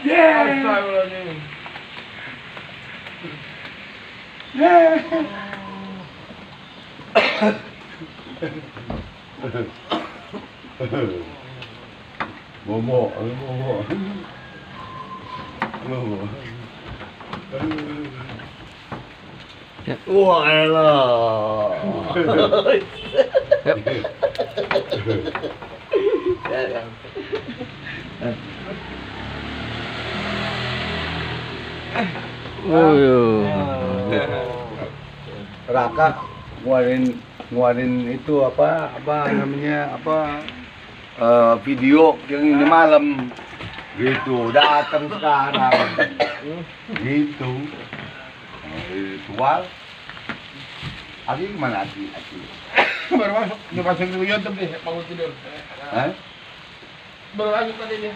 Astagfirullahaladzim. Momo, Momo. Momo. Wah, elah. Raka ngeluarin itu apa namanya video yang ini malam gitu datang sekarang gitu ritual Aki gimana Aki Baru masuk, dia masuk ke YouTube nih, bangun tidur. Hah? Baru lanjut tadi dia.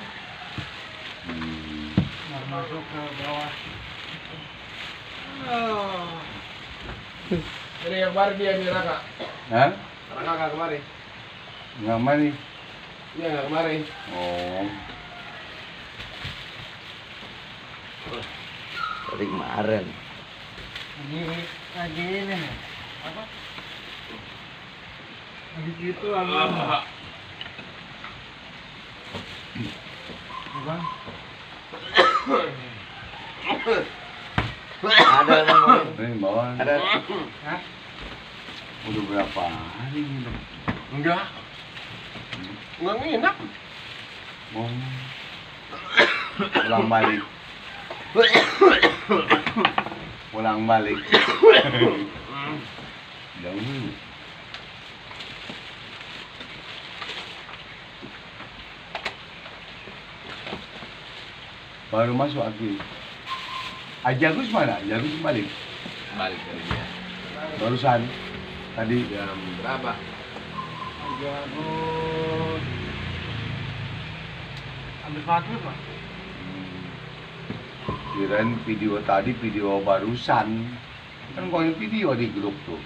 Baru masuk ke bawah. Ini yang baru dia di Raka. Hah? Raka nggak kemari. Nggak mani Iya nggak kemari. oh Dari kemarin. Lagi ini nih. Apa? Lagi gitu apa? Bang. Ada namanya. ini bawah Ada. Hah? udah berapa hari ini Enggak. Enggak nginap. oh pulang balik jauh baru masuk Aki Ajagus mana? Ajagus balik Balik dari dia. barusan tadi Jam berapa? Jagus. Ambil maghrib lah. kirain video tadi video barusan kan kau yang video di grup tuh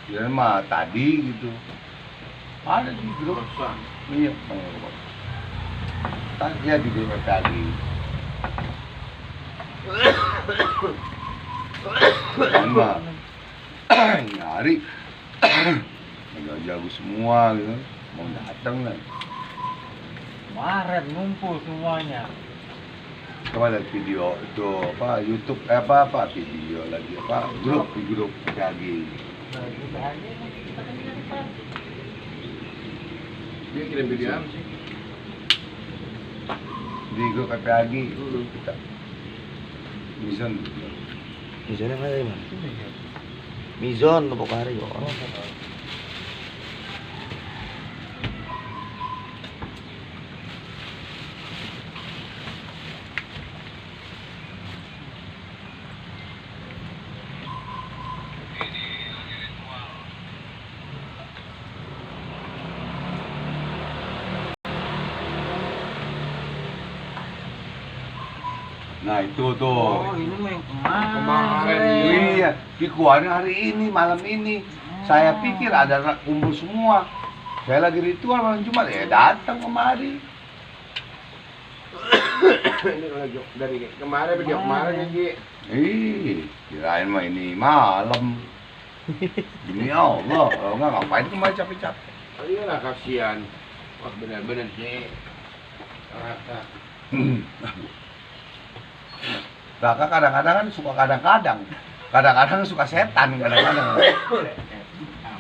kirain mah tadi gitu ada di grup Kosan. iya tak lihat di grup tadi sama nyari udah jago semua gitu mau datang kan Kemarin ngumpul semuanya. coba lihat video itu apa YouTube apa video lagi apa grup di grup lagi Lagi bahagia kita kan di depan. Dia kirim video apa sih? di grup lagi kita Mizon Mizon yang ada di mana? Mizon tepuk hari kok. nah itu tuh Oh, ini mah yang Kemarin. iya dikeluarin hari ini malam ini saya pikir ada kumpul semua saya lagi ritual malam Jumat ya datang kemari Ini kalau dari kemarin video kemarin ya Ji. kirain mah ini malam demi Allah kalau nggak ngapain kemari capek-capek Oh iyalah kasihan. Wah benar-benar sih. Raka. Raka kadang-kadang kan suka kadang-kadang suka setan kadang-kadang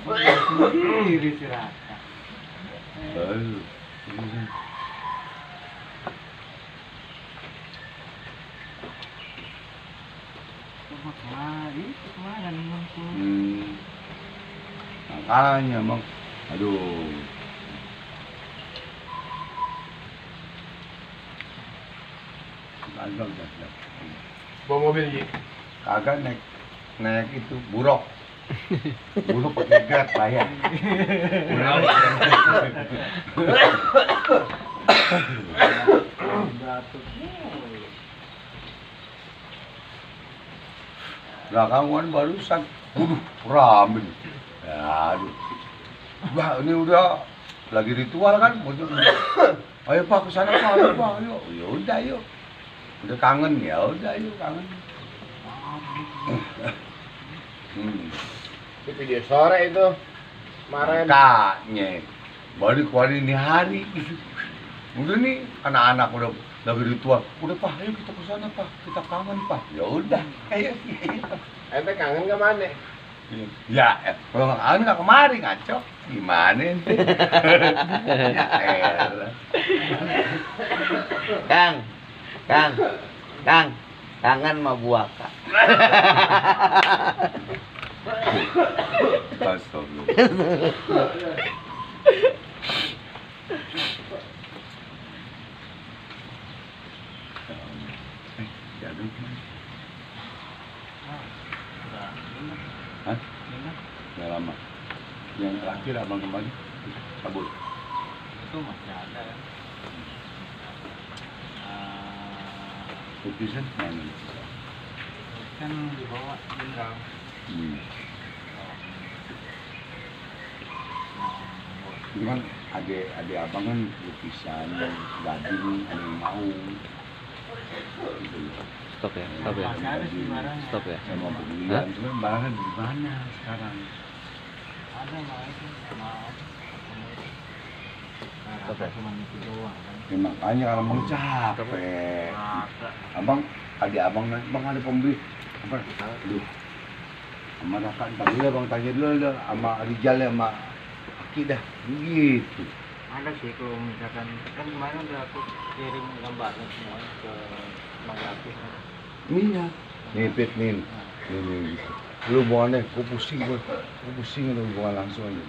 sendiri si Raka. Kemarin ngumpul. Makanya emang aduh kagak dah. Bawa mobil Ji. Kagak naik itu buruk pakai grab bayar belakangan barusan rame aduh Bah, ini udah lagi ritual kan ayo Pak kesana Pak ayo Pak ayo ya udah yuk Udah kangen ya, udah ayo kangen. Itu video sore itu. Kemarin. Makanya baru keluarin ini hari. Udah nih anak-anak udah lagi tua. Udah Pak, ayo kita ke sana Pak. Kita kangen Pak. Ya udah, ayo. Ente kangen ke mana? Ya, kalau nggak kangen nggak kemari ngaco. Gimana ente? Ya elah. Kang, kangen sama buaka. Astagfirullah. Jadul kemana? Hah? Udah lama. Yang terakhir abang kembali kabur. Itu masih ada kan. Lukisan mana? Kan dibawa jenderal. Itu kan adik abang kan lukisan, gading, ada yang mau. Gitu loh. Stop ya. Masih ada sih barangnya. Stop ya. Saya mau berlian, cuma barangnya di mana sekarang? Ada mah itu sama. Stop ya. Cuma itu doang kan. Ya makanya kalau abang capek. Abang, adik abang ada pembeli. Apa? Aduh. Sama Raka, ntar dulu abang tanya dulu dah. Sama Rijal ya, sama Aki dah. Begitu. Ada sih kalau misalkan kan kemarin udah aku kirim gambarnya semua ke Bang Lapis. Iya. Nih, Pit, nih. Nih, gitu. Lu hubungannya, gue pusing, gue pusing lu hubungan langsung aja.